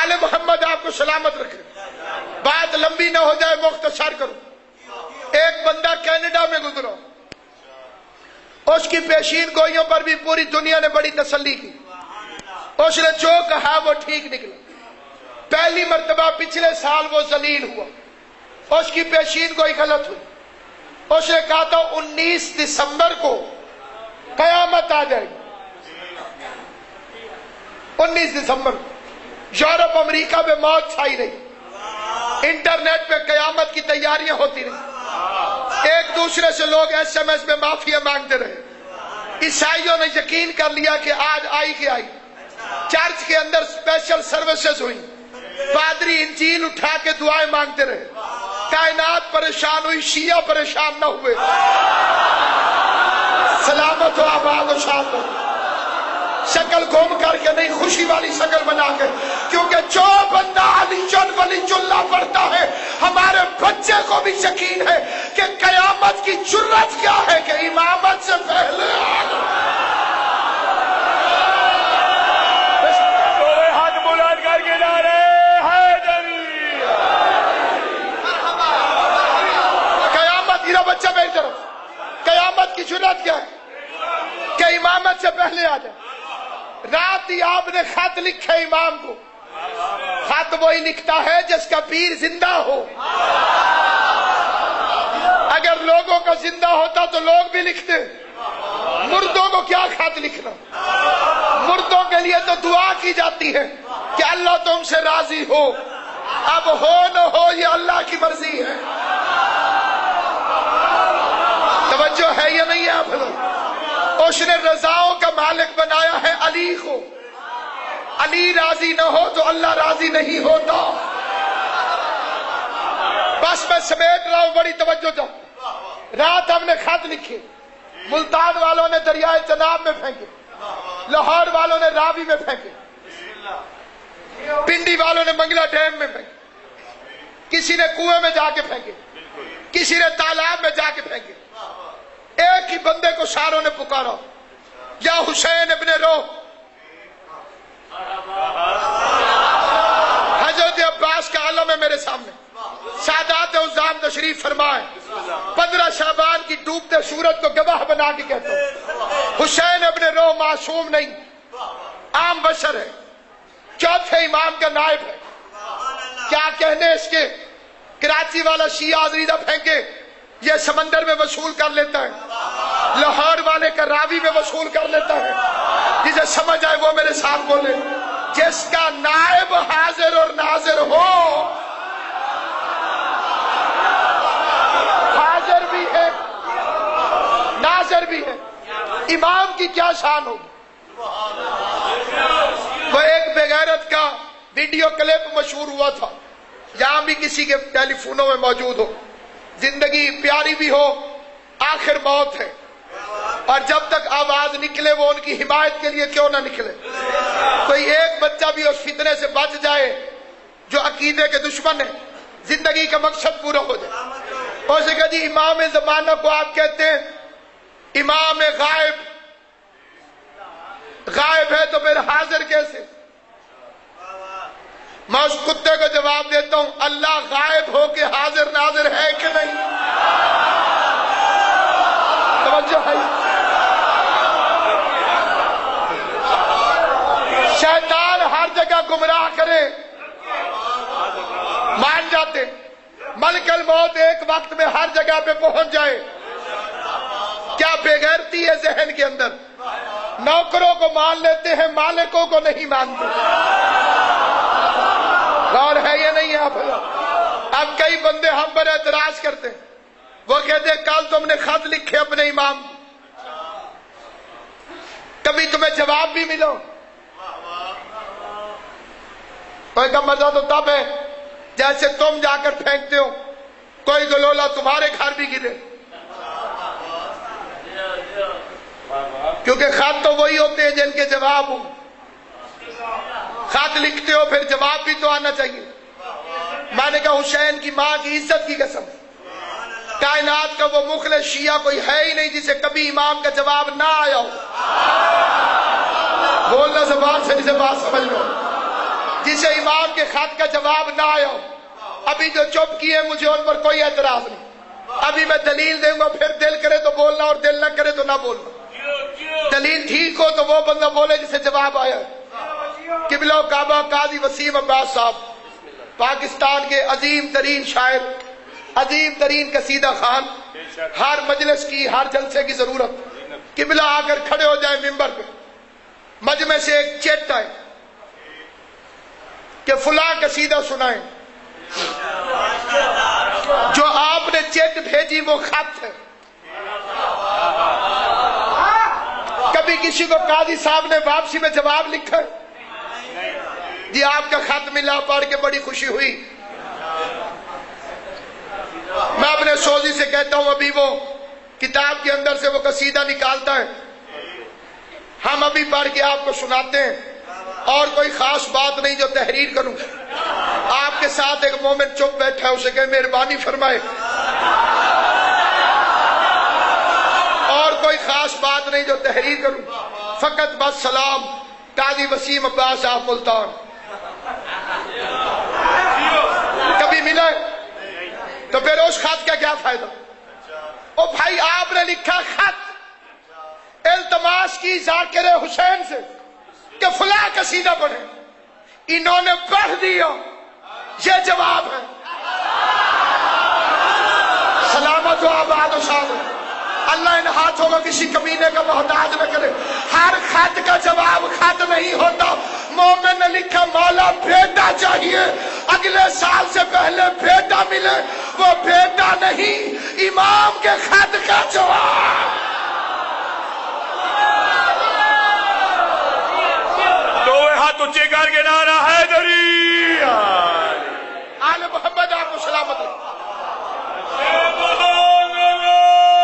آل محمد آپ کو سلامت رکھے. بات لمبی نہ ہو جائے، مختصر کرو. ایک بندہ کینیڈا میں گزرا، اس کی پیشین گوئیوں پر بھی پوری دنیا نے بڑی تسلی کی. اس نے جو کہا وہ ٹھیک نکلا. پہلی مرتبہ پچھلے سال وہ ذلیل ہوا، اس کی پیشین گوئی غلط ہوئی. اس نے کہا تھا 19 دسمبر کو قیامت آ جائے گی. 19 دسمبر یورپ امریکہ میں موت چھائی رہی، انٹرنیٹ پہ قیامت کی تیاریاں ہوتی رہی، ایک دوسرے سے لوگ SMS میں معافیا مانگتے رہے. عیسائیوں نے یقین کر لیا کہ آج آئی کہ آئی. چرچ کے اندر اسپیشل سروسز ہوئی، پادری انجیل اٹھا کے دعائیں مانگتے رہے. کائنات پریشان ہوئی، شیعہ پریشان نہ ہوئے. سلامت ہو، آباد و شاد ہو. شکل گھوم کر کے نہیں، خوشی والی شکل بنا کے، کیونکہ جو بندہ علی ولی اللہ پڑھتا ہے، ہمارے بچے کو بھی یقین ہے کہ قیامت کی جرت کیا ہے کہ امامت سے پہلے ہاتھ بلند کر کے نعرے حیدری. قیامت کی بچہ میری طرف، قیامت کی جرت کیا ہے کہ امامت سے پہلے آ جائے. رات ہی آپ نے خط لکھے امام کو. خط وہی لکھتا ہے جس کا پیر زندہ ہو. اگر لوگوں کا زندہ ہوتا تو لوگ بھی لکھتے، مردوں کو کیا خط لکھنا. مردوں کے لیے تو دعا کی جاتی ہے کہ اللہ تم سے راضی ہو. اب ہو نہ ہو یہ اللہ کی مرضی ہے. توجہ ہے یا نہیں ہے آپ لوگ؟ اس نے رضاؤں کا مالک بنایا ہے علی کو. علی راضی نہ ہو تو اللہ راضی نہیں ہوتا. بس میں سمیٹ رہا ہوں، بڑی توجہ جا. رات ہم نے خط لکھے، ملتان والوں نے دریائے چناب میں پھینکے، لاہور والوں نے راوی میں پھینکے، پنڈی والوں نے منگلا ڈیم میں پھینکے، کسی نے کنویں میں جا کے پھینکے، کسی نے تالاب میں جا کے پھینکے. ایک ہی بندے کو ساروں نے پکارا، یا حسین ابن روح. حضرت عباس کا علم ہے میرے سامنے. سادات عظام تشریف فرمائے. 15 شعبان کی ڈوبتے سورج کو گواہ بنا کے کہتا ہوں، حسین ابن روح معصوم نہیں، عام بشر ہے، چوتھے امام کا نائب ہے. کیا کہنے اس کے. کراچی والا شیعہ عزیزہ پھینکے، یہ سمندر میں وصول کر لیتا ہے. لاہور والے کا راوی میں وصول کر لیتا ہے. جسے سمجھ آئے وہ میرے ساتھ بولے. جس کا نائب حاضر اور ناظر ہو، حاضر بھی ہے ناظر بھی ہے، امام کی کیا شان ہوگی. وہ ایک بغیرت کا ویڈیو کلپ مشہور ہوا تھا، یہاں بھی کسی کے ٹیلی فونوں میں موجود ہو. زندگی پیاری بھی ہو، آخر موت ہے، اور جب تک آواز نکلے وہ ان کی حمایت کے لیے کیوں نہ نکلے. کوئی ایک بچہ بھی اس فتنے سے بچ جائے جو عقیدے کے دشمن ہے، زندگی کا مقصد پورا ہو جائے. اور سے کہا جی امام زمانہ کو آپ کہتے ہیں امام غائب. غائب ہے تو پھر حاضر کیسے؟ میں اس کتے کو جواب دیتا ہوں، اللہ غائب ہو کے حاضر ناظر ہے کہ نہیں؟ توجہ ہے. شیطان ہر جگہ گمراہ کرے، مان جاتے. ملک الموت ایک وقت میں ہر جگہ پہ پہنچ جائے. کیا بے غیرتی ہے ذہن کے اندر. نوکروں کو مان لیتے ہیں، مالکوں کو نہیں مانتے. غور ہے یا نہیں آپ؟ اب کئی بندے ہم پر اعتراض کرتے ہیں، وہ کہتے ہیں کل تم نے خط لکھے اپنے امام، کبھی تمہیں جواب بھی ملو. کوئی کا مزہ تو تب ہے جیسے تم جا کر پھینکتے ہو، کوئی گلولا تمہارے گھر بھی گرے. کیونکہ خط تو وہی ہوتے ہیں جن کے جواب ہوں. خط لکھتے ہو پھر جواب بھی تو آنا چاہیے. میں نے کہا حسین کی ماں کی عزت کی قسم، کائنات کا وہ مخلص شیعہ کوئی ہے ہی نہیں جسے کبھی امام کا جواب نہ آیا ہو. بولنا زبان سے جسے بات سمجھ لو. جسے امام کے خط کا جواب نہ آیا ہو، ابھی جو چپ کیے مجھے ان پر کوئی اعتراض نہیں، ابھی میں دلیل دوں گا، پھر دل کرے تو بولنا اور دل نہ کرے تو نہ بولنا۔ دلیل ٹھیک ہو تو وہ بندہ بولے جسے جواب آیا ہے۔ قبلہ کعبہ قاضی وسیم عباس صاحب پاکستان کے عظیم ترین شاعر، عظیم ترین قصیدہ خان، ہر مجلس کی ہر جلسے کی ضرورت قبلہ آ کر کھڑے ہو جائیں ممبر پہ، مجمع سے ایک چٹ آئے کہ فلاں قصیدہ سنائیں، جو آپ نے چٹ بھیجی وہ خط ہے۔ کبھی کسی کو قاضی صاحب نے واپسی میں جواب لکھا ہے؟ جی آپ کا خط ملا، پڑھ کے بڑی خوشی ہوئی۔ میں اپنے سوزی سے کہتا ہوں ابھی وہ کتاب کے اندر سے وہ قصیدہ نکالتا ہے، ہم ابھی پڑھ کے آپ کو سناتے ہیں، اور کوئی خاص بات نہیں جو تحریر کروں۔ آپ کے ساتھ ایک مومن چپ بیٹھا ہے، اسے کہ مہربانی فرمائے، اور کوئی خاص بات نہیں جو تحریر کروں، فقط بس سلام قاضی وسیم عباس صاحب ملتان۔ کبھی ملے تو پھر اس خط کا کیا فائدہ؟ او بھائی آپ نے لکھا خط، التماس کی ذاکر حسین سے کہ فلاں قصیدہ پڑھیں، انہوں نے پڑھ دیا، یہ جواب ہے۔ سلامت و آباد و شاد، اللہ ان ہاتھوں میں کسی کمینے کا محتاج نہ کرے۔ ہر خط کا جواب خط نہیں ہوتا۔ مومن نے لکھا مولا بیٹا چاہیے، اگلے سال سے پہلے بیٹا ملے، وہ بیٹا نہیں، امام کے خط کا جواب۔ دو ہاتھ اونچے کر کے نعرہ حیدری، آل محمد آپ کو سلامت رہے۔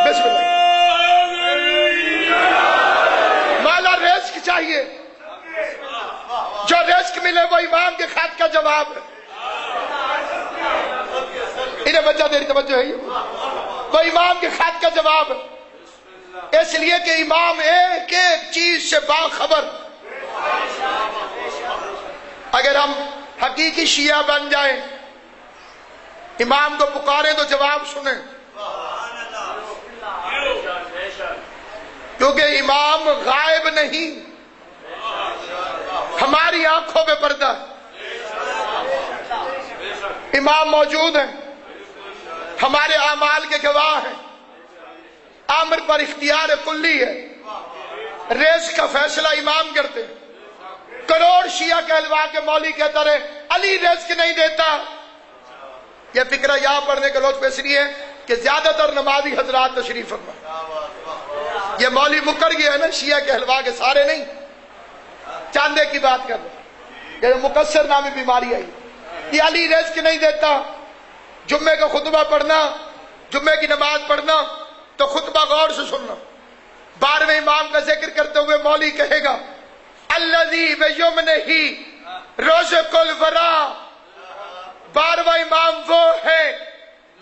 بسم اللہ۔ مولا رزق چاہیے، جو رزق ملے وہ امام کے خط کا جواب ہے۔ انہیں بچہ دیر توجہ ہے، وہ امام کے خط کا جواب ہے، اس لیے کہ امام ایک ایک چیز سے باخبر۔ اگر ہم حقیقی شیعہ بن جائیں، امام کو پکاریں تو جواب سنیں، کیونکہ امام غائب نہیں، ہماری آنکھوں پہ پردہ ہے۔ امام موجود ہیں، ہمارے اعمال کے گواہ ہیں، امر پر اختیار کلی ہے، رزق کا فیصلہ امام کرتے ہیں۔ کروڑ شیعہ کہلوا کے مولوی کہتا رہے علی رزق نہیں دیتا، یہ فکرہ یہاں پڑھنے کا لوٹ اس لیے کہ زیادہ تر نمازی حضرات تشریف فرما، یہ مولوی مکر گیا ہے نا، شیعہ کہلوا کے سارے نہیں، چاندے کی بات کر رہے، یہ مقصر نامی بیماری آئی، یہ علی رزق نہیں دیتا۔ جمعے کا خطبہ پڑھنا، جمعے کی نماز پڑھنا تو خطبہ غور سے سننا، 12ویں امام کا ذکر کرتے ہوئے مولوی کہے گا الذی بیمنہ رزق الورا، 12واں امام وہ ہے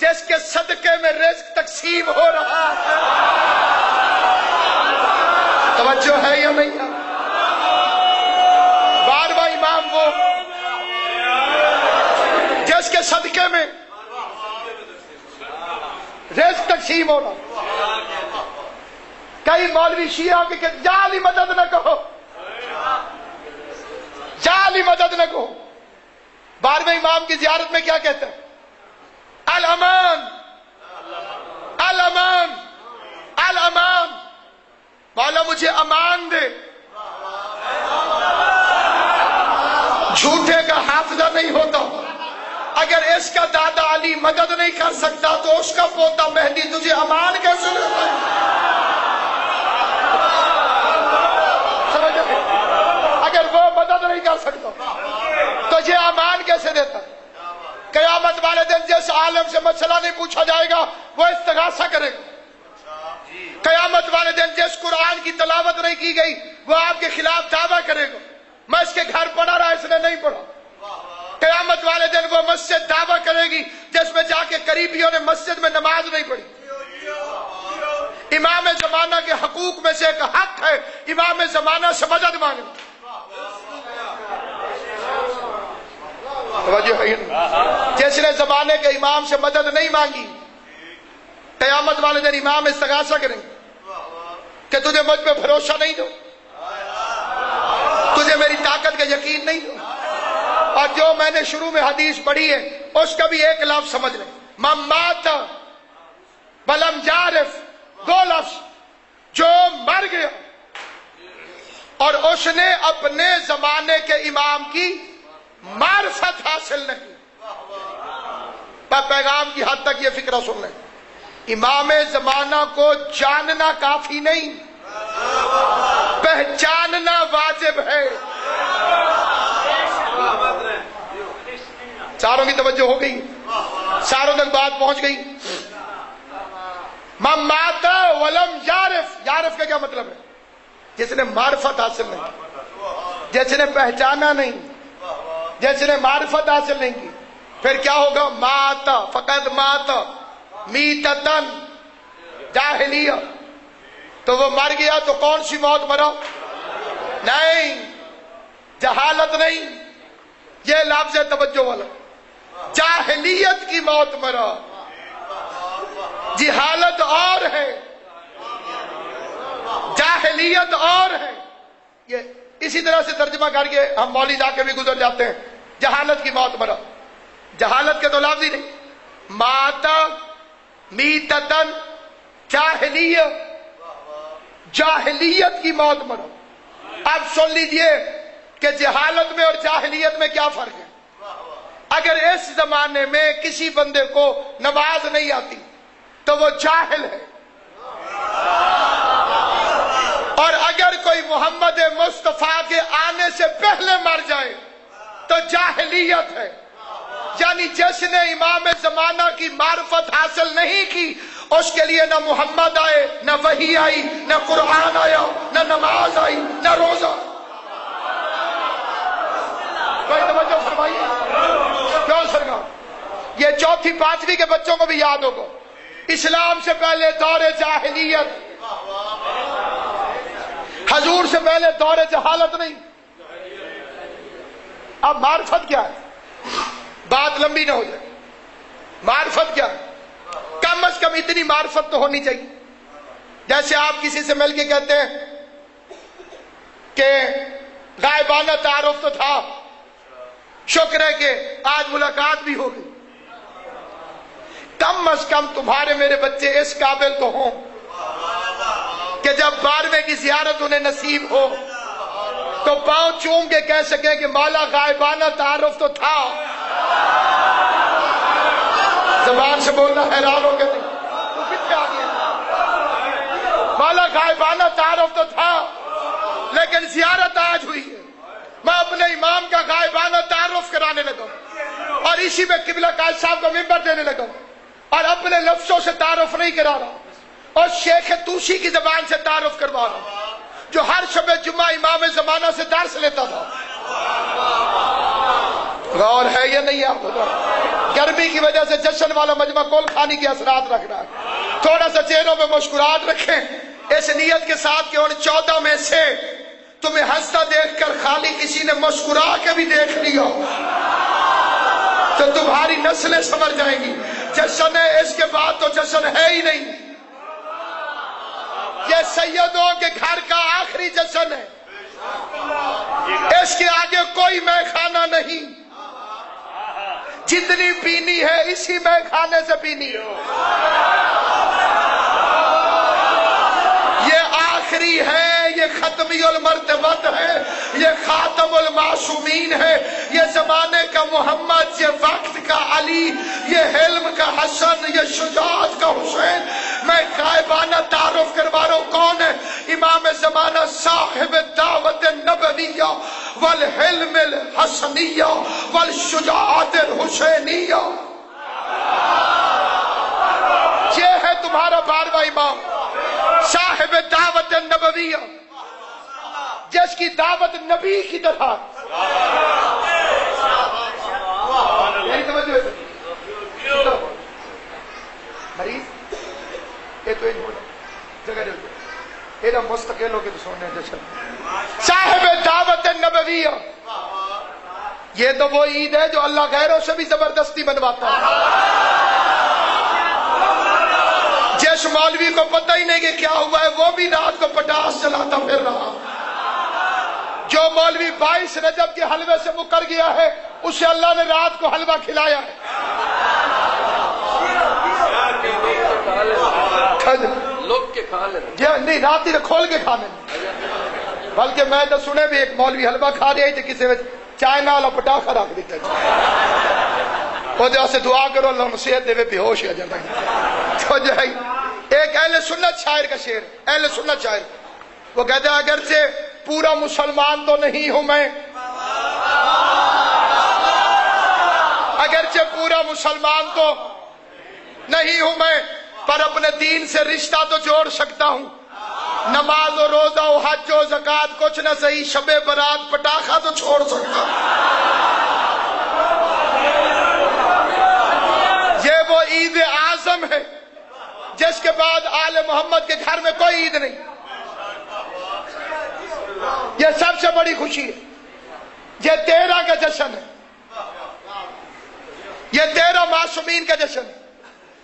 جس کے صدقے میں رزق تقسیم ہو رہا ہے۔ توجہ ہے یا نہیں ہے؟ 12واں امام وہ جس کے صدقے میں رزق تقسیم ہو رہا۔ کئی مولوی شیعہ کہ جعلی مدد نہ کہو، جعلی مدد نہ کہو۔ 12ویں امام کی زیارت میں کیا کہتے ہیں؟ الامان الامان الامان، مولا مجھے امان دے۔ جھوٹے کا حافظہ نہیں ہوتا، اگر اس کا دادا علی مدد نہیں کر سکتا تو اس کا پوتا مہدی تجھے امان کیسے دیتا ہے؟ سمجھ گئے؟ اگر وہ مدد نہیں کر سکتا تو یہ امان کیسے دیتا ہے؟ قیامت والے دن جس عالم سے مسئلہ نہیں پوچھا جائے گا وہ استغاثہ کرے گا۔ قیامت والے دن جس قرآن کی تلاوت نہیں کی گئی وہ آپ کے خلاف دعویٰ کرے گا، میں اس کے گھر پڑھا رہا اس نے نہیں پڑھا۔ قیامت والے دن وہ مسجد دعویٰ کرے گی جس میں جا کے قریبیوں نے مسجد میں نماز نہیں پڑھی۔ امام زمانہ کے حقوق میں سے ایک حق ہے امام زمانہ سے مدد مانگنا۔ توجہ ہے نہیں؟ جس نے زمانے کے امام سے مدد نہیں مانگی، قیامت والے دن امام استغاثہ کریں کہ تجھے مجھ پہ بھروسہ نہیں دو، تجھے میری طاقت کا یقین نہیں دو. اور جو میں نے شروع میں حدیث پڑھی ہے اس کا بھی ایک لفظ سمجھ لیں، من مات ولم یعرف، دو لفظ، جو مر گیا اور اس نے اپنے زمانے کے امام کی معرفت حاصل نہیں. پیغام کی حد تک یہ فکرہ سن لیں، امام زمانہ کو جاننا کافی نہیں، پہچاننا واجب ہے. ساروں کی توجہ ہو گئی؟ ساروں تک بات پہنچ گئی؟ من مات ولم یعرف، یعرف کا کیا مطلب ہے؟ جس نے معرفت حاصل نہیں کی، جس نے پہچانا نہیں، جس نے معرفت حاصل نہیں کی، پھر کیا ہوگا؟ مات، فقط مات میتتن جاہلیہ. تو وہ مر گیا تو کون سی موت مرا؟ نہیں، جہالت نہیں، یہ لفظ توجہ والا، جاہلیت کی موت مرا. جہالت اور ہے، جاہلیت اور ہے. یہ اسی طرح سے ترجمہ کر کے ہم مولوی جا کے بھی گزر جاتے ہیں، جہالت کی موت مرا. جہالت کے تو لفظ ہی نہیں، ماتا میتتن جاہلیہ، جاہلیت کی موت مرا. اب سن لیجئے کہ جہالت میں اور جاہلیت میں کیا فرق ہے. اگر اس زمانے میں کسی بندے کو نماز نہیں آتی تو وہ جاہل ہے، اور اگر کوئی محمد مصطفیٰ کے آنے سے پہلے مر جائے تو جاہلیت ہے. یعنی جس نے امام زمانہ کی معرفت حاصل نہیں کی اس کے لیے نہ محمد آئے، نہ وحی آئی، نہ قرآن آیا، نہ نماز آئی، نہ روزہ. کوئی توجہ فرمائیے. کیوں سرکار؟ یہ چوتھی پانچویں کے بچوں کو بھی یاد ہوگا، اسلام سے پہلے دور جاہلیت، حضور سے پہلے دور جہالت نہیں. اب معرفت کیا ہے؟ بات لمبی نہ ہو جائے. معرفت کیا ہے؟ کم از کم اتنی معرفت تو ہونی چاہیے. جیسے آپ کسی سے مل کے کہتے ہیں کہ غائبانہ تعارف تو تھا، شکر ہے کہ آج ملاقات بھی ہو گئی. کم از کم تمہارے میرے بچے اس قابل تو ہوں کہ جب 12ویں کی زیارت انہیں نصیب ہو تو پاؤں چوم کے کہہ سکیں کہ مولا غائبانہ تعارف تو تھا. زبان سے بولنا حیران ہو گئے، تو کتنے آ گیا؟ مولا غائبانہ تعارف تو تھا لیکن زیارت آج ہوئی ہے. میں اپنے امام کا غائبانہ تعارف کرانے لگا اور اسی میں قبلہ قائد صاحب کو ممبر دینے لگا اور اپنے لفظوں سے تعارف نہیں کرا رہا اور شیخ توسی کی زبان سے تعارف کروا رہا جو ہر شب جمعہ امام زمانہ سے درس لیتا تھا. غور ہے یا نہیں آپ کو؟ گرمی کی وجہ سے جشن والا مجمع کول خانی کے اثرات رکھ رہا ہے. تھوڑا سا چہروں میں مسکراہٹ رکھیں اس نیت کے ساتھ کہ ان 14 میں سے تمہیں ہنستا دیکھ کر خالی کسی نے مسکرا کے بھی دیکھ لیا تو تمہاری نسلیں سمجھ جائیں گی. جشن ہے، اس کے بعد تو جشن ہے ہی نہیں. یہ سیدوں کے گھر کا آخری جشن ہے، اس کے آگے کوئی میخانہ نہیں. جتنی پینی ہے اسی میخانے سے پینی ہے. یہ آخری ہے، یہ ختمی المرتبت ہے، یہ خاتم المعصومین ہے، یہ زمانے کا محمد، یہ وقت کا علی، یہ حلم کا حسن، یہ شجاعت کا حسین. میں غائبانہ تعارف کروا رہا ہوں. کون ہے؟ امام زمانہ صاحب دعوت نبویہ والحلم الحسنیہ والشجاعت الحسینیہ. یہ ہے تمہارا 12واں امام، صاحب دعوت نبویہ، جس کی دعوت نبی کی طرح. مریض یہ تو جگہ یہ مستقل ہو کے تو سونے جشن. صاحب دعوت نبویہ یہ تو وہ عید ہے جو اللہ غیروں سے بھی زبردستی بنواتا ہے. جس مولوی کو پتہ ہی نہیں کہ کیا ہوا ہے وہ بھی رات کو پٹاس چلاتا پھر رہا. جو مولوی 22 رجب کے حلوے سے مکر گیا ہے اسے اللہ نے رات کو حلوہ کھلایا ہے. لوگ کے کھا لیں نہیں رات ہی کھول کے کھانے. بلکہ میں تو سنے بھی ایک مولوی حلوہ کھا رہی تھی کسی وجہ چائے والا پٹاخہ رکھ دیتا وہ سے دعا کرو اللہ نصیحت دے بے ہوش ہو جاتا ہے. تو جو ہے ایک اہل سنت شاعر کا شعر, اہل سنت شاعر وہ کہتا ہے اگرچہ پورا مسلمان تو نہیں ہوں میں, اگرچہ پورا مسلمان تو نہیں ہوں میں, پر اپنے دین سے رشتہ تو جوڑ سکتا ہوں. نماز و روزہ و حج و زکات کچھ نہ صحیح, شب برات پٹاخہ تو چھوڑ سکتا ہوں. یہ وہ عید اعظم ہے جس کے بعد آل محمد کے گھر میں کوئی عید نہیں. یہ سب سے بڑی خوشی ہے. یہ 13 کا جشن ہے, یہ 13 معصومین کا جشن ہے.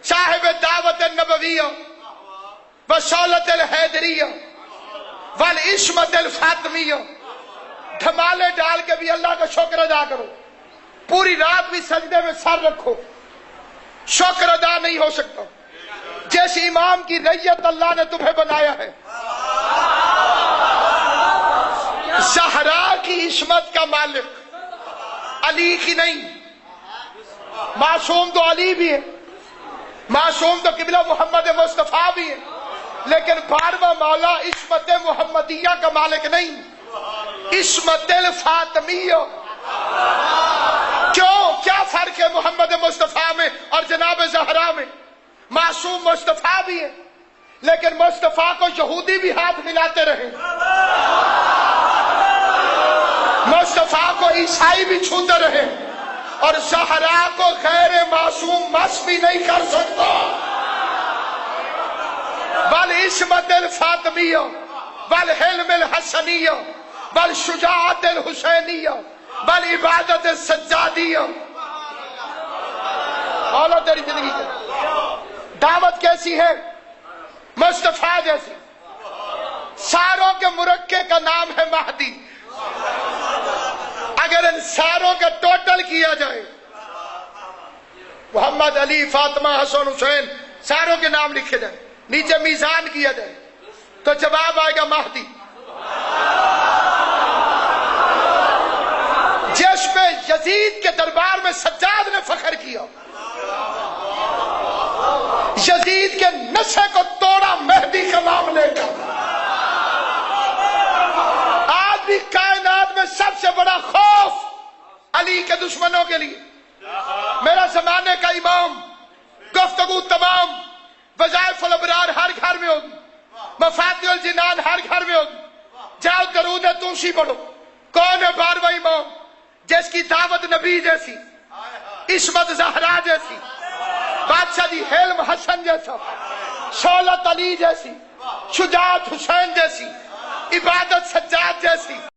صاحب دعوت النبویہ وصولت الحیدریہ والعصمت الفاطمیہ. دھمالے ڈال کے بھی اللہ کا شکر ادا کرو, پوری رات بھی سجدے میں سر رکھو, شکر ادا نہیں ہو سکتا. جس امام کی ریت اللہ نے تمہیں بنایا ہے, زہرا کی عصمت کا مالک علی کی نہیں. معصوم تو علی بھی ہے, معصوم تو قبلہ محمد مصطفیٰ بھی ہے, لیکن 12واں مولا عصمت محمدیہ کا مالک نہیں, عصمت الفاطمیہ. کیوں, کیا فرق ہے محمد مصطفیٰ میں اور جناب زہرا میں؟ معصوم مصطفیٰ بھی ہے, لیکن مصطفیٰ کو یہودی بھی ہاتھ ملاتے رہے, مصطفیٰ کو عیسائی بھی چھوتے رہے, اور زہرا کو غیر معصوم مس بھی نہیں کر سکتا. والعصمت الفاطمیہ والحلم الحسنیہ والشجاعت الحسینیہ والعبادت السجادیہ. بولو تیری زندگی کی دعوت کیسی ہے؟ مصطفیٰ جیسی. ساروں کے مرکے کا نام ہے مہدی. اگر ان ساروں کا ٹوٹل کیا جائے, محمد, علی, فاطمہ, حسن, حسین, ساروں کے نام لکھے جائیں, نیچے میزان کیا جائے, تو جواب آئے گا مہدی. جس پہ یزید کے دربار میں سجاد نے فخر کیا, یزید کے نشے کو توڑا مہدی کا نام لے کر. آج بھی کائنات میں سب سے بڑا خوف علی کے دشمنوں کے لیے. میرا زمانے کا امام, گفتگو تمام, وظائف الابرار ہر گھر میں ہوگی, مفاتیح الجنان ہر گھر میں ہوگی. جاؤ درود توسی پڑھو. کون ہے 12واں امام جس کی دعوت نبی جیسی, عصمت زہرا جیسی, بادشاہی حلم حسن جیسا, شولت علی جیسی, شجاعت حسین جیسی, عبادت سجاد جیسی.